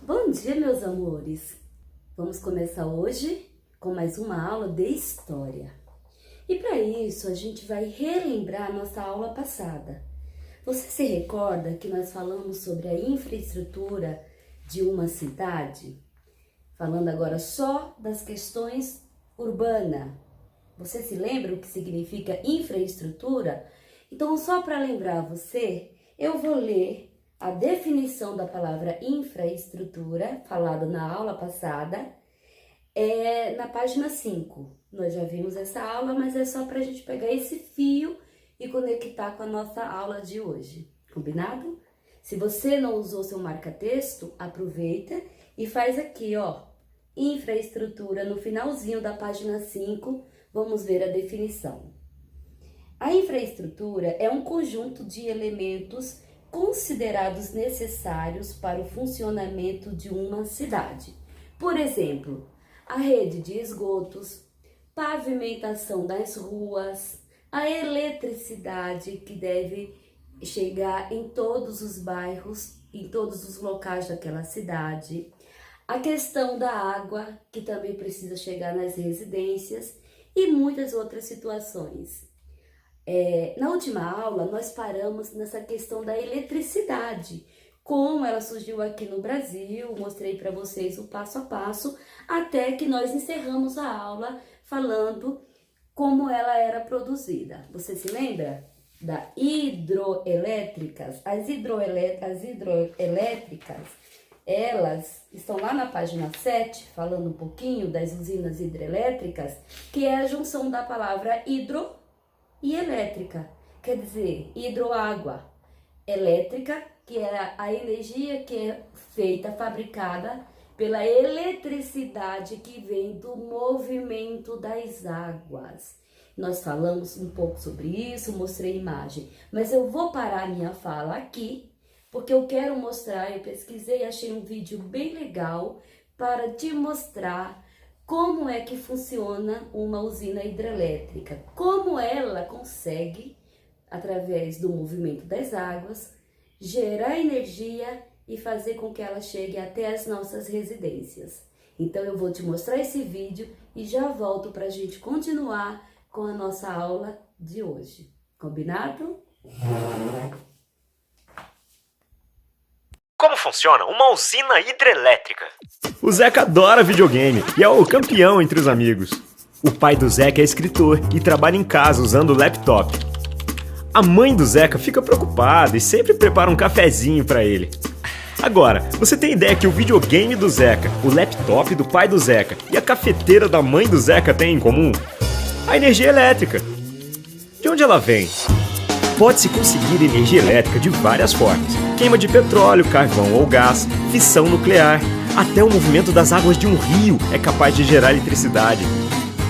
Bom dia, meus amores! Vamos começar hoje com mais uma aula de História. E para isso, a gente vai relembrar a nossa aula passada. Você se recorda que nós falamos sobre a infraestrutura de uma cidade? Falando agora só das questões urbanas. Você se lembra o que significa infraestrutura? Então, só para lembrar você, eu vou ler a definição da palavra infraestrutura, falada na aula passada, na página 5. Nós já vimos essa aula, mas é só para a gente pegar esse fio e conectar com a nossa aula de hoje. Combinado? Se você não usou seu marca-texto, aproveita e faz aqui, ó, infraestrutura, no finalzinho da página 5, vamos ver a definição. A infraestrutura é um conjunto de elementos considerados necessários para o funcionamento de uma cidade. Por exemplo, a rede de esgotos, pavimentação das ruas, a eletricidade que deve chegar em todos os bairros, em todos os locais daquela cidade, a questão da água, que também precisa chegar nas residências e muitas outras situações. Na última aula, nós paramos nessa questão da eletricidade, como ela surgiu aqui no Brasil, mostrei para vocês o passo a passo, até que nós encerramos a aula falando como ela era produzida. Você se lembra? Das hidroelétricas. As hidroelétricas, elas estão lá na página 7, falando um pouquinho das usinas hidrelétricas, que é a junção da palavra hidro e elétrica, quer dizer, hidroágua, elétrica, que é a energia que é feita, fabricada pela eletricidade que vem do movimento das águas. Nós falamos um pouco sobre isso, mostrei imagem, mas eu vou parar minha fala aqui, porque eu quero mostrar, eu pesquisei, achei um vídeo bem legal para te mostrar como é que funciona uma usina hidrelétrica, como ela consegue, através do movimento das águas, gerar energia e fazer com que ela chegue até as nossas residências. Então eu vou te mostrar esse vídeo e já volto para a gente continuar com a nossa aula de hoje. Combinado? Como funciona uma usina hidrelétrica? O Zeca adora videogame e é o campeão entre os amigos. O pai do Zeca é escritor e trabalha em casa usando o laptop. A mãe do Zeca fica preocupada e sempre prepara um cafezinho para ele. Agora, você tem ideia que o videogame do Zeca, o laptop do pai do Zeca e a cafeteira da mãe do Zeca têm em comum? A energia elétrica. De onde ela vem? Pode-se conseguir energia elétrica de várias formas. Queima de petróleo, carvão ou gás, fissão nuclear. Até o movimento das águas de um rio é capaz de gerar eletricidade.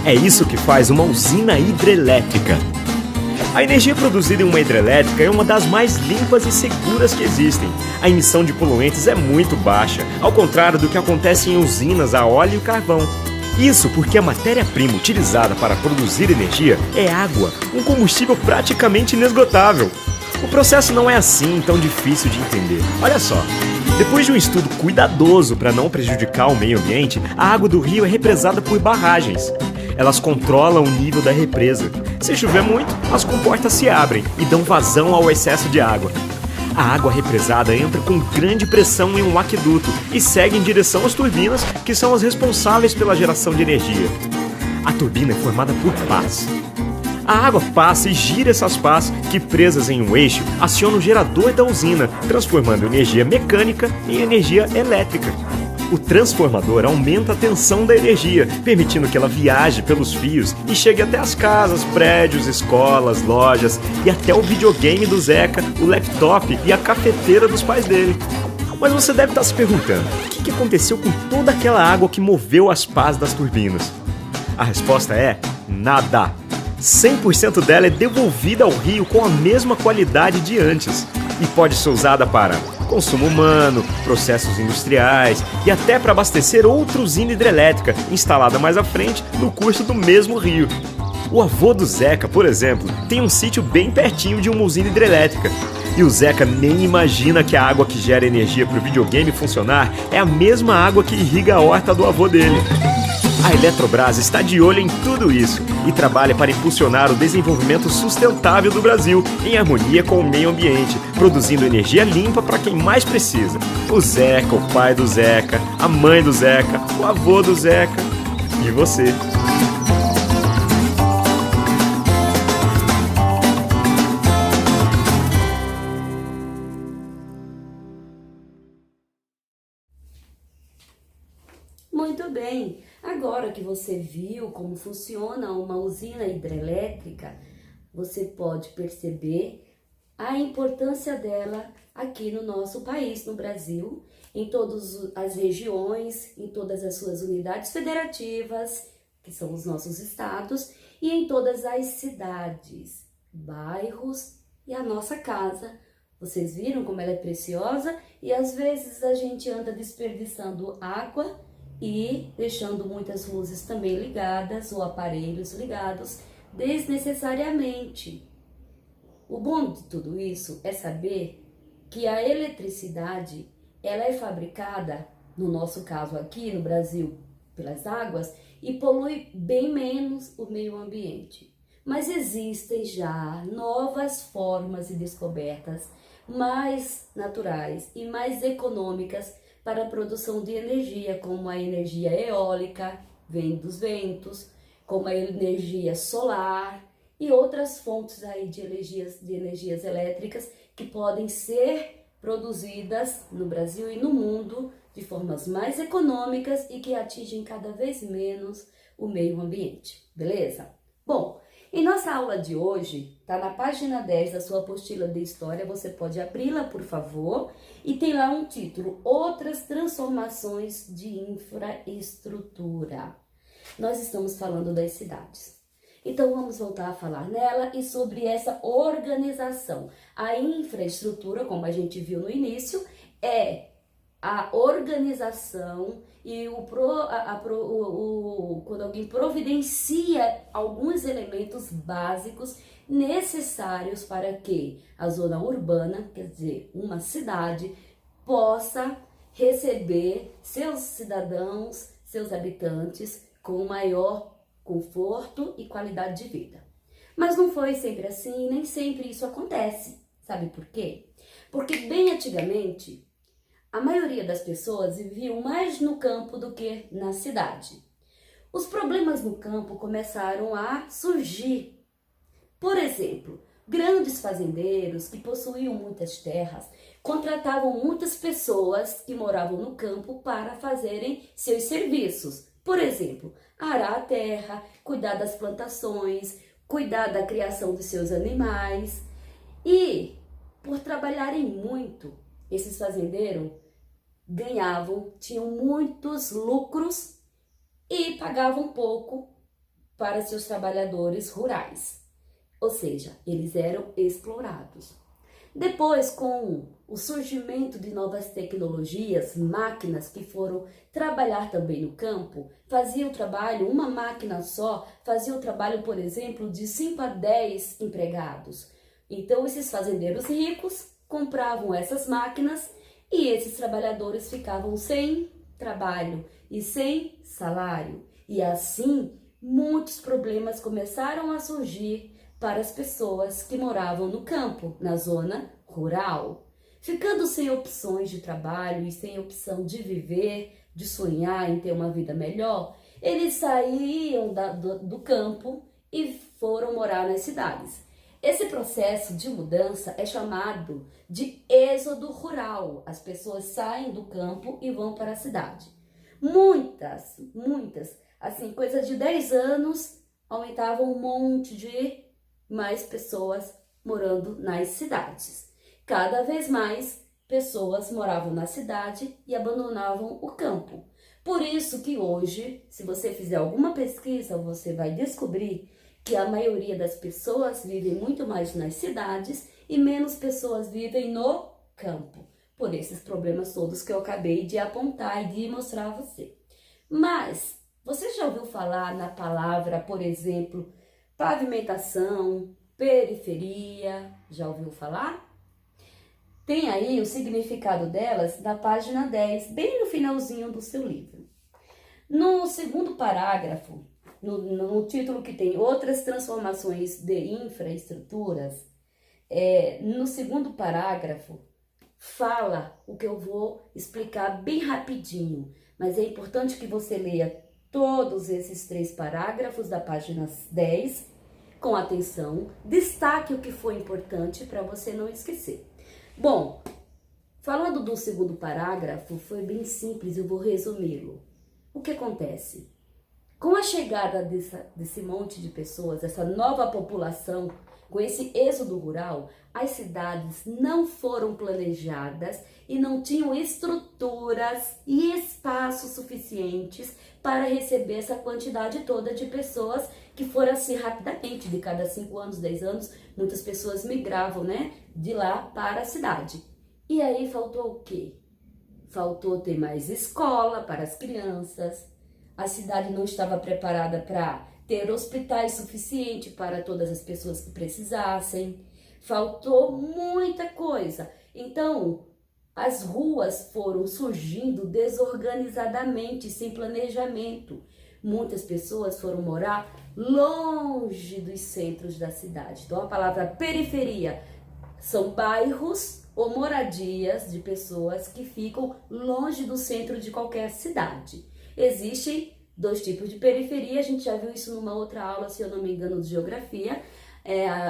É isso que faz uma usina hidrelétrica. A energia produzida em uma hidrelétrica é uma das mais limpas e seguras que existem. A emissão de poluentes é muito baixa, ao contrário do que acontece em usinas a óleo e carvão. Isso porque a matéria-prima utilizada para produzir energia é água, um combustível praticamente inesgotável. O processo não é assim tão difícil de entender. Olha só, depois de um estudo cuidadoso para não prejudicar o meio ambiente, a água do rio é represada por barragens. Elas controlam o nível da represa. Se chover muito, as comportas se abrem e dão vazão ao excesso de água. A água represada entra com grande pressão em um aqueduto e segue em direção às turbinas, que são as responsáveis pela geração de energia. A turbina é formada por pás. A água passa e gira essas pás, que presas em um eixo, acionam o gerador da usina, transformando energia mecânica em energia elétrica. O transformador aumenta a tensão da energia, permitindo que ela viaje pelos fios e chegue até as casas, prédios, escolas, lojas e até o videogame do Zeca, o laptop e a cafeteira dos pais dele. Mas você deve estar se perguntando, o que aconteceu com toda aquela água que moveu as pás das turbinas? A resposta é nada. 100% dela é devolvida ao rio com a mesma qualidade de antes e pode ser usada para consumo humano, processos industriais e até para abastecer outra usina hidrelétrica instalada mais à frente no curso do mesmo rio. O avô do Zeca, por exemplo, tem um sítio bem pertinho de uma usina hidrelétrica. E o Zeca nem imagina que a água que gera energia para o videogame funcionar é a mesma água que irriga a horta do avô dele. A Eletrobras está de olho em tudo isso e trabalha para impulsionar o desenvolvimento sustentável do Brasil, em harmonia com o meio ambiente, produzindo energia limpa para quem mais precisa. O Zeca, o pai do Zeca, a mãe do Zeca, o avô do Zeca e você. Muito bem, agora que você viu como funciona uma usina hidrelétrica, você pode perceber a importância dela aqui no nosso país, no Brasil, em todas as regiões, em todas as suas unidades federativas, que são os nossos estados, e em todas as cidades, bairros e a nossa casa. Vocês viram como ela é preciosa e às vezes a gente anda desperdiçando água e deixando muitas luzes também ligadas ou aparelhos ligados desnecessariamente. O bom de tudo isso é saber que a eletricidade ela é fabricada, no nosso caso aqui no Brasil, pelas águas e polui bem menos o meio ambiente. Mas existem já novas formas e descobertas mais naturais e mais econômicas para a produção de energia, como a energia eólica, vem dos ventos, como a energia solar e outras fontes aí de energias elétricas que podem ser produzidas no Brasil e no mundo de formas mais econômicas e que atingem cada vez menos o meio ambiente, beleza? Bom, em nossa aula de hoje, tá na página 10 da sua apostila de história, você pode abri-la, por favor, e tem lá um título, Outras Transformações de Infraestrutura. Nós estamos falando das cidades. Então, vamos voltar a falar nela e sobre essa organização. A infraestrutura, como a gente viu no início, é a organização e quando alguém providencia alguns elementos básicos necessários para que a zona urbana, quer dizer, uma cidade, possa receber seus cidadãos, seus habitantes com maior conforto e qualidade de vida. Mas não foi sempre assim, nem sempre isso acontece. Sabe por quê? Porque bem antigamente, a maioria das pessoas viviam mais no campo do que na cidade. Os problemas no campo começaram a surgir. Por exemplo, grandes fazendeiros que possuíam muitas terras contratavam muitas pessoas que moravam no campo para fazerem seus serviços. Por exemplo, arar a terra, cuidar das plantações, cuidar da criação dos seus animais. E, por trabalharem muito, esses fazendeiros tinham muitos lucros e pagavam pouco para seus trabalhadores rurais. Ou seja, eles eram explorados. Depois, com o surgimento de novas tecnologias, máquinas que foram trabalhar também no campo, fazia o trabalho, uma máquina só, fazia o trabalho, por exemplo, de 5 a 10 empregados. Então, esses fazendeiros ricos compravam essas máquinas e esses trabalhadores ficavam sem trabalho e sem salário. E assim, muitos problemas começaram a surgir para as pessoas que moravam no campo, na zona rural. Ficando sem opções de trabalho e sem opção de viver, de sonhar em ter uma vida melhor, eles saíam do campo e foram morar nas cidades. Esse processo de mudança é chamado de êxodo rural. As pessoas saem do campo e vão para a cidade. Muitas, assim, coisa de 10 anos, aumentavam um monte de mais pessoas morando nas cidades. Cada vez mais pessoas moravam na cidade e abandonavam o campo. Por isso que hoje, se você fizer alguma pesquisa, você vai descobrir que a maioria das pessoas vivem muito mais nas cidades e menos pessoas vivem no campo, por esses problemas todos que eu acabei de apontar e de mostrar a você. Mas, você já ouviu falar na palavra, por exemplo, pavimentação, periferia? Já ouviu falar? Tem aí o significado delas na página 10, bem no finalzinho do seu livro. No segundo parágrafo, no título que tem outras transformações de infraestruturas, no segundo parágrafo, fala o que eu vou explicar bem rapidinho, mas é importante que você leia todos esses 3 parágrafos da página 10 com atenção, destaque o que foi importante para você não esquecer. Bom, falando do segundo parágrafo, foi bem simples, eu vou resumi-lo. O que acontece? Com a chegada desse monte de pessoas, essa nova população, com esse êxodo rural, as cidades não foram planejadas e não tinham estruturas e espaços suficientes para receber essa quantidade toda de pessoas que foram assim rapidamente, de cada 5 anos, 10 anos, muitas pessoas migravam, né, de lá para a cidade. E aí faltou o quê? Faltou ter mais escola para as crianças, a cidade não estava preparada para ter hospitais suficientes para todas as pessoas que precisassem, faltou muita coisa. Então, as ruas foram surgindo desorganizadamente, sem planejamento. Muitas pessoas foram morar longe dos centros da cidade. Então, a palavra periferia são bairros ou moradias de pessoas que ficam longe do centro de qualquer cidade. Existem 2 tipos de periferia, a gente já viu isso numa outra aula, se eu não me engano, de geografia.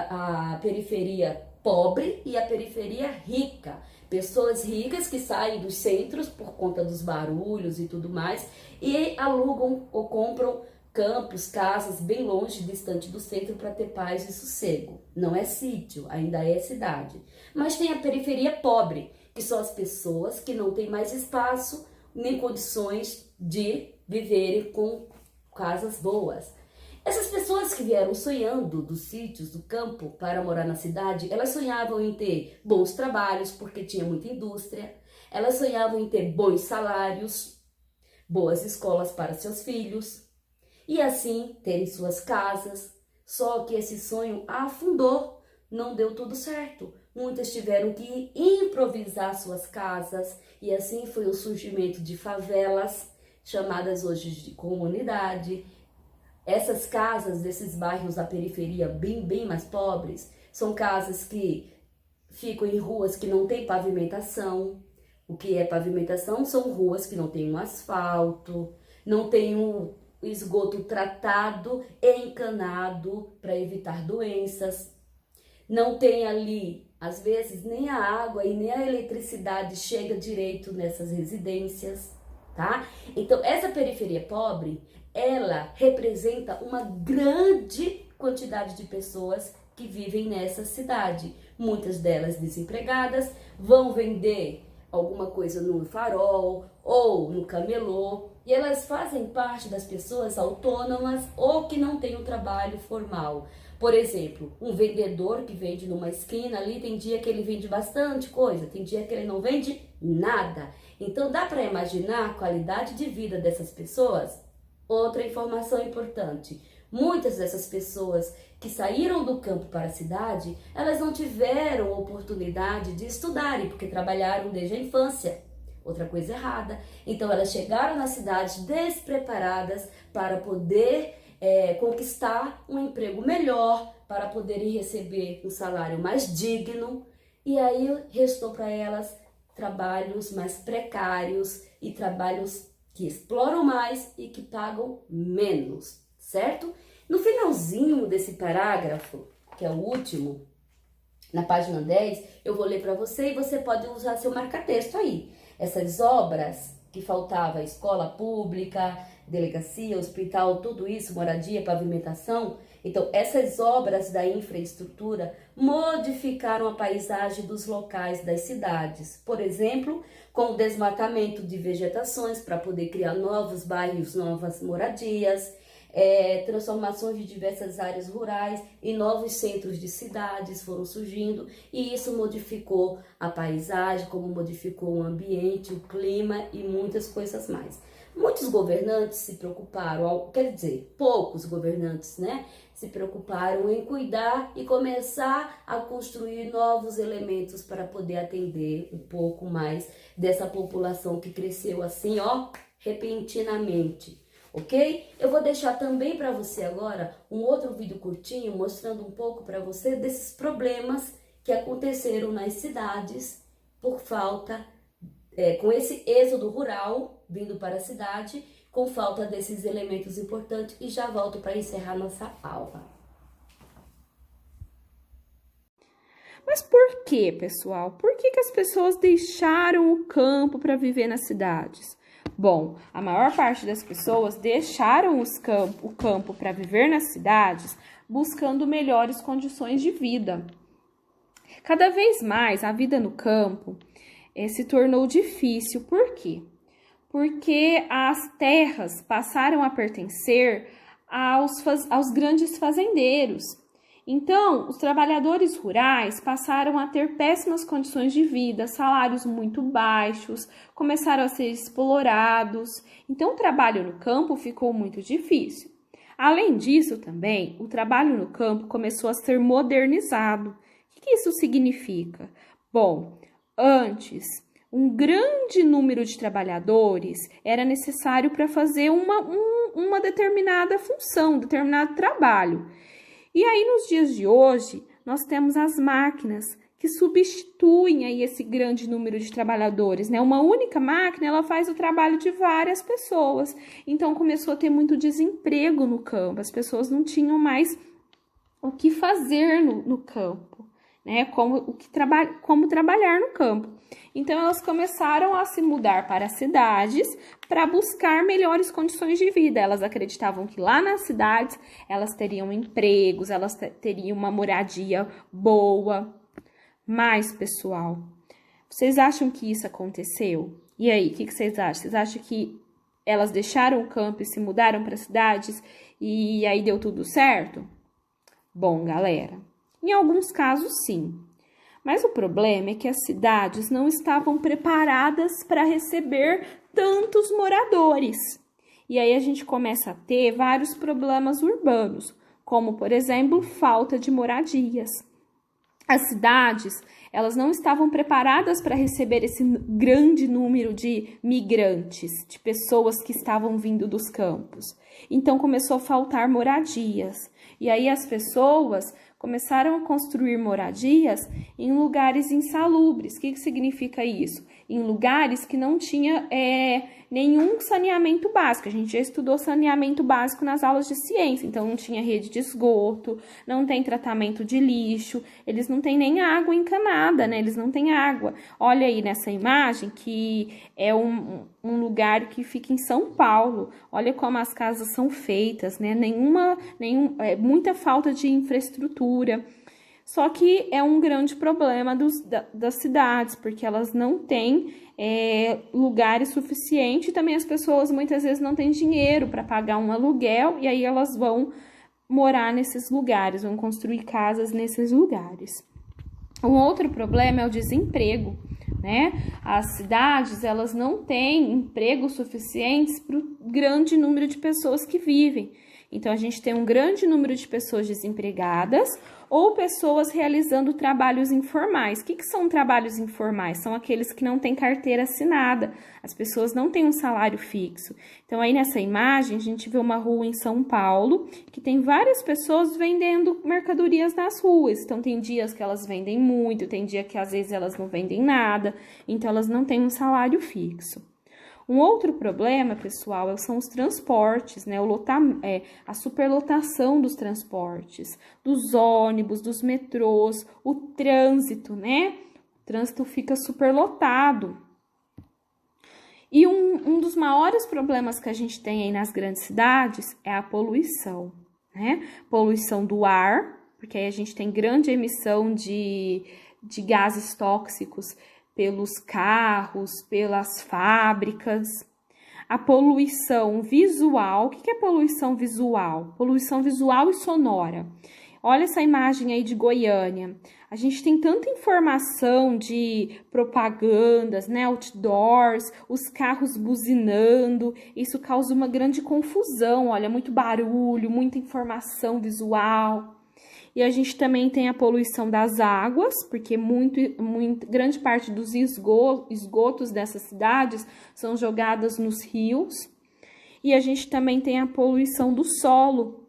A periferia pobre e a periferia rica. Pessoas ricas que saem dos centros por conta dos barulhos e tudo mais e alugam ou compram campos, casas bem longe, distante do centro para ter paz e sossego. Não é sítio, ainda é cidade. Mas tem a periferia pobre, que são as pessoas que não têm mais espaço nem condições de viverem com casas boas. Essas pessoas que vieram sonhando dos sítios, do campo, para morar na cidade, elas sonhavam em ter bons trabalhos, porque tinha muita indústria. Elas sonhavam em ter bons salários, boas escolas para seus filhos, e assim terem suas casas. Só que esse sonho afundou, não deu tudo certo. Muitas tiveram que improvisar suas casas, e assim foi o surgimento de favelas, chamadas hoje de comunidade. Essas casas desses bairros da periferia bem mais pobres, são casas que ficam em ruas que não tem pavimentação. O que é pavimentação? São ruas que não tem um asfalto, não tem um esgoto tratado e encanado para evitar doenças. Não tem ali, às vezes, nem a água e nem a eletricidade chega direito nessas residências, tá? Então, essa periferia pobre, ela representa uma grande quantidade de pessoas que vivem nessa cidade. Muitas delas desempregadas, vão vender alguma coisa no farol ou no camelô, e elas fazem parte das pessoas autônomas ou que não têm um trabalho formal. Por exemplo, um vendedor que vende numa esquina ali, tem dia que ele vende bastante coisa, tem dia que ele não vende nada. Então dá para imaginar a qualidade de vida dessas pessoas? Outra informação importante, muitas dessas pessoas que saíram do campo para a cidade, elas não tiveram oportunidade de estudarem, porque trabalharam desde a infância. Outra coisa errada. Então elas chegaram na cidade despreparadas para poder conquistar um emprego melhor, para poderem receber um salário mais digno, e aí restou para elas trabalhos mais precários e trabalhos que exploram mais e que pagam menos, certo? No finalzinho desse parágrafo, que é o último, na página 10, eu vou ler para você e você pode usar seu marca-texto aí. Essas obras que faltava, escola pública, delegacia, hospital, tudo isso, moradia, pavimentação. Então, essas obras da infraestrutura modificaram a paisagem dos locais das cidades. Por exemplo, com o desmatamento de vegetações para poder criar novos bairros, novas moradias, transformações de diversas áreas rurais e novos centros de cidades foram surgindo, e isso modificou a paisagem, como modificou o ambiente, o clima e muitas coisas mais. Muitos governantes se preocuparam, quer dizer, poucos governantes, né, se preocuparam em cuidar e começar a construir novos elementos para poder atender um pouco mais dessa população que cresceu assim, ó, repentinamente, ok? Eu vou deixar também para você agora um outro vídeo curtinho mostrando um pouco para você desses problemas que aconteceram nas cidades por falta, com esse êxodo rural vindo para a cidade, com falta desses elementos importantes, e já volto para encerrar nossa aula. Mas por que, pessoal? Por que as pessoas deixaram o campo para viver nas cidades? Bom, a maior parte das pessoas deixaram o campo para viver nas cidades buscando melhores condições de vida. Cada vez mais a vida no campo se tornou difícil. Por quê? Porque as terras passaram a pertencer aos grandes fazendeiros. Então, os trabalhadores rurais passaram a ter péssimas condições de vida, salários muito baixos, começaram a ser explorados. Então, o trabalho no campo ficou muito difícil. Além disso, também, o trabalho no campo começou a ser modernizado. O que isso significa? Bom, antes, um grande número de trabalhadores era necessário para fazer uma determinada função, um determinado trabalho. E aí, nos dias de hoje, nós temos as máquinas que substituem aí esse grande número de trabalhadores, né? Uma única máquina, ela faz o trabalho de várias pessoas. Então, começou a ter muito desemprego no campo. As pessoas não tinham mais o que fazer no campo, né? Como trabalhar no campo. Então, elas começaram a se mudar para as cidades para buscar melhores condições de vida. Elas acreditavam que lá nas cidades elas teriam empregos, elas teriam uma moradia boa. Mas, pessoal, vocês acham que isso aconteceu? E aí, o que vocês acham? Vocês acham que elas deixaram o campo e se mudaram para as cidades e aí deu tudo certo? Bom, galera, em alguns casos, sim. Mas o problema é que as cidades não estavam preparadas para receber tantos moradores. E aí a gente começa a ter vários problemas urbanos, como, por exemplo, falta de moradias. As cidades, elas não estavam preparadas para receber esse grande número de migrantes, de pessoas que estavam vindo dos campos. Então começou a faltar moradias. E aí as pessoas começaram a construir moradias em lugares insalubres. O que significa isso? Em lugares que não tinha nenhum saneamento básico. A gente já estudou saneamento básico nas aulas de ciência, então não tinha rede de esgoto, não tem tratamento de lixo, eles não têm nem água encanada, né? Eles não têm água. Olha aí nessa imagem que é um lugar que fica em São Paulo. Olha como as casas são feitas, né? Muita falta de infraestrutura. Só que é um grande problema das cidades, porque elas não têm lugares suficientes e também as pessoas muitas vezes não têm dinheiro para pagar um aluguel e aí elas vão morar nesses lugares, vão construir casas nesses lugares. Um outro problema é o desemprego, né? As cidades, elas não têm empregos suficientes para o grande número de pessoas que vivem. Então, a gente tem um grande número de pessoas desempregadas ou pessoas realizando trabalhos informais. O que são trabalhos informais? São aqueles que não têm carteira assinada. As pessoas não têm um salário fixo. Então, aí nessa imagem, a gente vê uma rua em São Paulo que tem várias pessoas vendendo mercadorias nas ruas. Então, tem dias que elas vendem muito, tem dia que às vezes elas não vendem nada. Então, elas não têm um salário fixo. Um outro problema, pessoal, são os transportes, né? A superlotação dos transportes, dos ônibus, dos metrôs, o trânsito, né? O trânsito fica superlotado. E um dos maiores problemas que a gente tem aí nas grandes cidades é a poluição, né? Poluição do ar, porque aí a gente tem grande emissão de gases tóxicos pelos carros, pelas fábricas. A poluição visual. O que é poluição visual? Poluição visual e sonora. Olha essa imagem aí de Goiânia. A gente tem tanta informação de propagandas, né, outdoors, os carros buzinando. Isso causa uma grande confusão, olha, muito barulho, muita informação visual. E a gente também tem a poluição das águas, porque grande parte dos esgotos dessas cidades são jogadas nos rios. E a gente também tem a poluição do solo,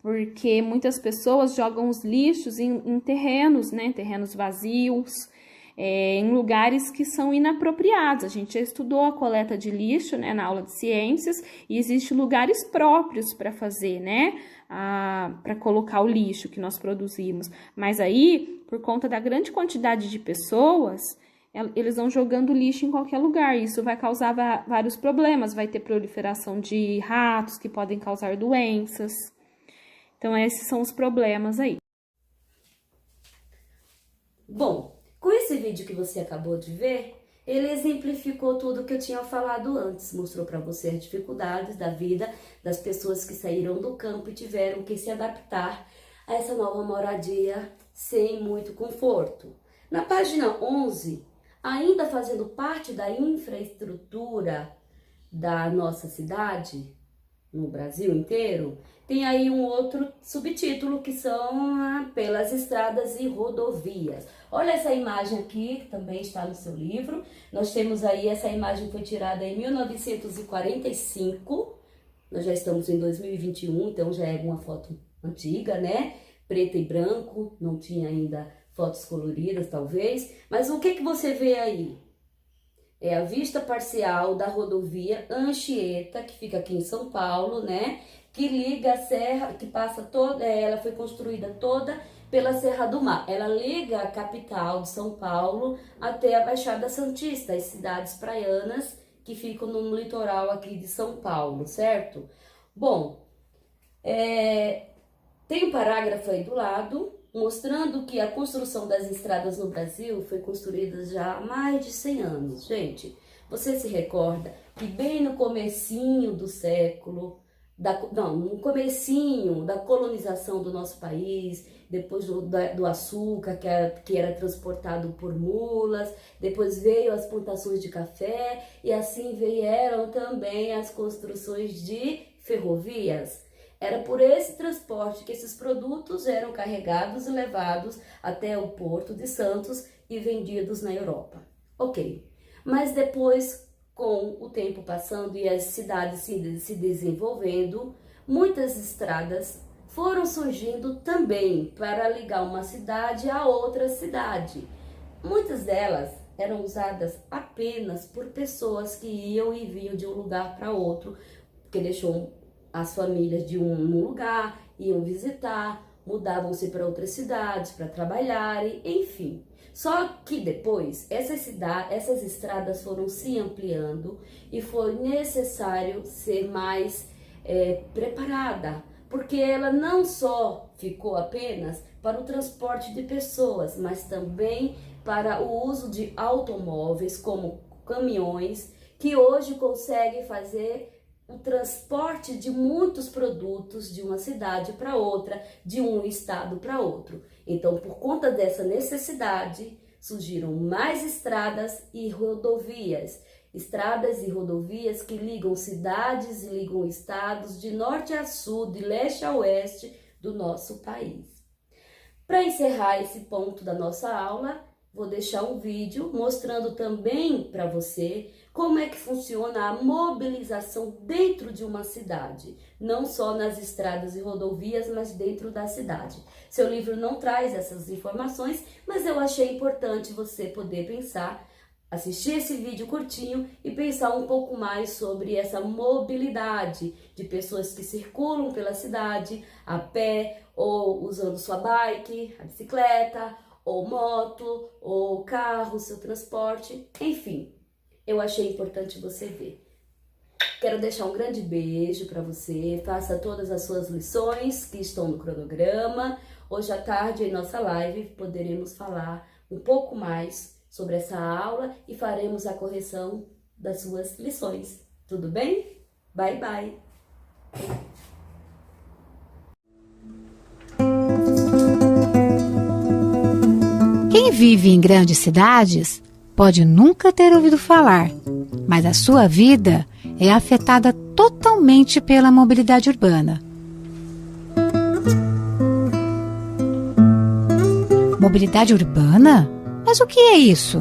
porque muitas pessoas jogam os lixos em terrenos, né? Terrenos vazios, em lugares que são inapropriados. A gente já estudou a coleta de lixo, né, na aula de ciências, e existem lugares próprios para fazer, né? Para colocar o lixo que nós produzimos. Mas aí, por conta da grande quantidade de pessoas, eles vão jogando lixo em qualquer lugar. Isso vai causar vários problemas. Vai ter proliferação de ratos que podem causar doenças. Então, esses são os problemas aí. Bom, com esse vídeo que você acabou de ver, ele exemplificou tudo que eu tinha falado antes. Mostrou para você as dificuldades da vida das pessoas que saíram do campo e tiveram que se adaptar a essa nova moradia sem muito conforto. Na página 11, ainda fazendo parte da infraestrutura da nossa cidade, no Brasil inteiro, tem aí um outro subtítulo que são pelas estradas e rodovias. Olha essa imagem aqui, que também está no seu livro. Nós temos aí, essa imagem foi tirada em 1945, nós já estamos em 2021, então já é uma foto antiga, né? Preto e branco, não tinha ainda fotos coloridas talvez, mas o que você vê aí? É a vista parcial da rodovia Anchieta, que fica aqui em São Paulo, né? Que liga a serra, que passa toda, ela foi construída toda pela Serra do Mar. Ela liga a capital de São Paulo até a Baixada Santista, as cidades praianas que ficam no litoral aqui de São Paulo, certo? Bom, tem um parágrafo aí do lado, mostrando que a construção das estradas no Brasil foi construída já há mais de 100 anos. Gente, você se recorda que bem no comecinho do século, no comecinho da colonização do nosso país, depois do açúcar que era transportado por mulas, depois veio as plantações de café e assim vieram também as construções de ferrovias. Era por esse transporte que esses produtos eram carregados e levados até o Porto de Santos e vendidos na Europa. Ok, mas depois, com o tempo passando e as cidades se desenvolvendo, muitas estradas foram surgindo também para ligar uma cidade a outra cidade. Muitas delas eram usadas apenas por pessoas que iam e vinham de um lugar para outro, porque deixou as famílias de um lugar, iam visitar, mudavam-se para outras cidades para trabalharem, enfim. Só que depois essas estradas foram se ampliando e foi necessário ser mais preparada, porque ela não só ficou apenas para o transporte de pessoas, mas também para o uso de automóveis como caminhões, que hoje conseguem fazer o transporte de muitos produtos de uma cidade para outra, de um estado para outro. Então, por conta dessa necessidade, surgiram mais estradas e rodovias. Estradas e rodovias que ligam cidades e ligam estados de norte a sul, de leste a oeste do nosso país. Para encerrar esse ponto da nossa aula, vou deixar um vídeo mostrando também para você como é que funciona a mobilização dentro de uma cidade, não só nas estradas e rodovias, mas dentro da cidade. Seu livro não traz essas informações, mas eu achei importante você poder pensar, assistir esse vídeo curtinho e pensar um pouco mais sobre essa mobilidade de pessoas que circulam pela cidade a pé ou usando sua bike, a bicicleta, ou moto, ou carro, seu transporte, enfim. Eu achei importante você ver. Quero deixar um grande beijo para você, faça todas as suas lições que estão no cronograma. Hoje à tarde, em nossa live, poderemos falar um pouco mais sobre essa aula e faremos a correção das suas lições. Tudo bem? Bye, bye! Quem vive em grandes cidades pode nunca ter ouvido falar, mas a sua vida é afetada totalmente pela mobilidade urbana. Mobilidade urbana? Mas o que é isso?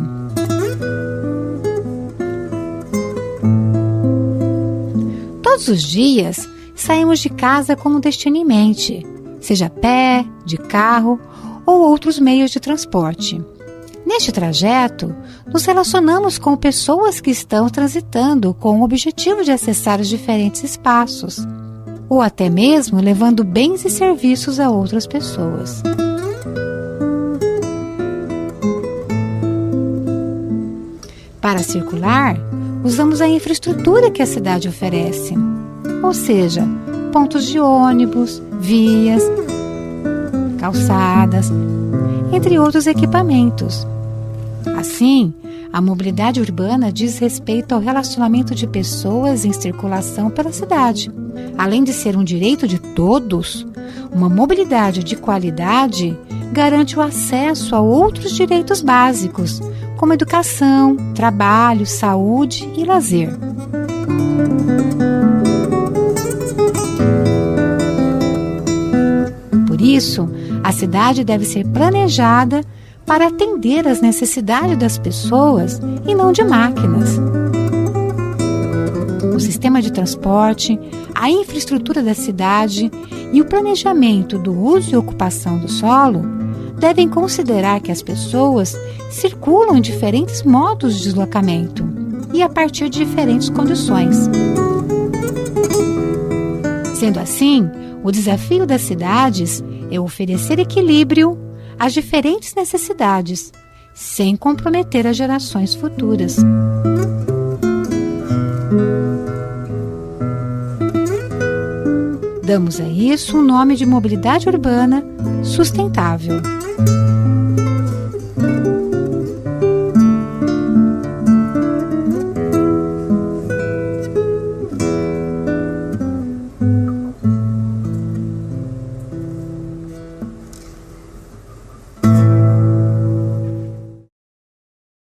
Todos os dias saímos de casa com um destino em mente, seja a pé, de carro ou outros meios de transporte. Neste trajeto, nos relacionamos com pessoas que estão transitando com o objetivo de acessar os diferentes espaços, ou até mesmo levando bens e serviços a outras pessoas. Para circular, usamos a infraestrutura que a cidade oferece, ou seja, pontos de ônibus, vias, calçadas, entre outros equipamentos. Assim, a mobilidade urbana diz respeito ao relacionamento de pessoas em circulação pela cidade. Além de ser um direito de todos, uma mobilidade de qualidade garante o acesso a outros direitos básicos, como educação, trabalho, saúde e lazer. Por isso, a cidade deve ser planejada para atender às necessidades das pessoas e não de máquinas. O sistema de transporte, a infraestrutura da cidade e o planejamento do uso e ocupação do solo devem considerar que as pessoas circulam em diferentes modos de deslocamento e a partir de diferentes condições. Sendo assim, o desafio das cidades é oferecer equilíbrio às diferentes necessidades, sem comprometer as gerações futuras. Damos a isso o nome de mobilidade urbana sustentável.